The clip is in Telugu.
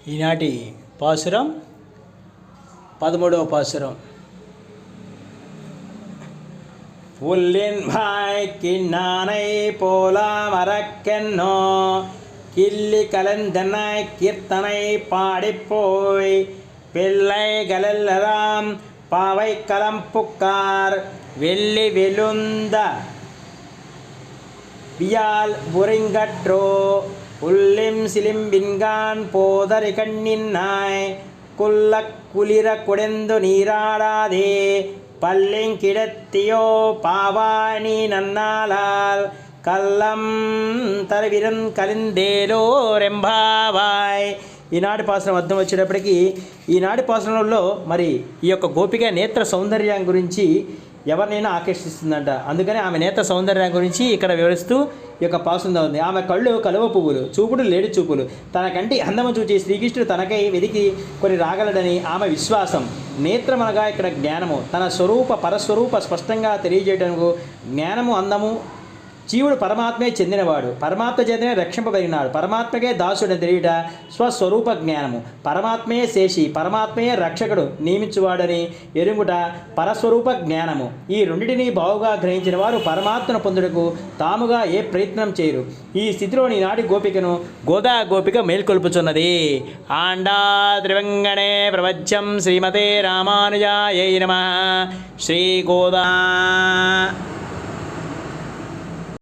ఈనాటి పాసురం 13వ పాసురం. புல்லின் கிண்ணானை போலா மரக்கென்னோ கிள்ளி கலந்தனாய் கீர்த்தனை பாடிப்போய் பிள்ளைகளெல்லாம் பாவை களம் புக்கார் வெள்ளி வெளுந்த வியால் புரிங்கற்றோ புல்லிம் சிலிம்பின்கான் போதறி கண்ணின்னாய் குல்ல குளிர குடெந்து நீராடாதே பல்லிங்கிடத்தியோ பாவாணி நன்னாளால் కల్లం తరవిరం కలిందేలో రెంబావాయ్. ఈనాటి పాసనం అర్థం వచ్చేటప్పటికి ఈనాటి పాసనంలో మరి ఈ యొక్క గోపిక నేత్ర సౌందర్యం గురించి ఎవరినైనా ఆకర్షిస్తుందంట. అందుకని ఆమె నేత్ర సౌందర్యం గురించి ఇక్కడ వివరిస్తూ ఈ యొక్క పాసంలో ఉంది. ఆమె కళ్ళు కలువ పువ్వులు, చూపుడు లేడి చూపులు. తన కంటి అందము చూచి శ్రీకృష్ణుడు తనకై వెదికి కొన్ని రాగలడని ఆమె విశ్వాసం. నేత్రమనగా ఇక్కడ జ్ఞానము, తన స్వరూప పరస్వరూప స్పష్టంగా తెలియజేయడానికి జ్ఞానము, అందము. జీవుడు పరమాత్మే చెందినవాడు, పరమాత్మ చేతనే రక్షింపబడినాడు, పరమాత్మకే దాసుడని తెలియట స్వస్వరూప జ్ఞానము. పరమాత్మే శేషి, పరమాత్మే రక్షకుడు నియమించువాడని ఎరుగుట పరస్వరూప జ్ఞానము. ఈ రెండింటినీ బావుగా గ్రహించిన వారు పరమాత్మను పొందుటకు తాముగా ఏ ప్రయత్నం చేయరు. ఈ స్థితిలోని నాటి గోపికను గోదా గోపిక మేల్కొల్పుచున్నది. ఆండా త్రివంగణే ప్రపంచం శ్రీమతే రామానుజాయై నమః. శ్రీ గోదా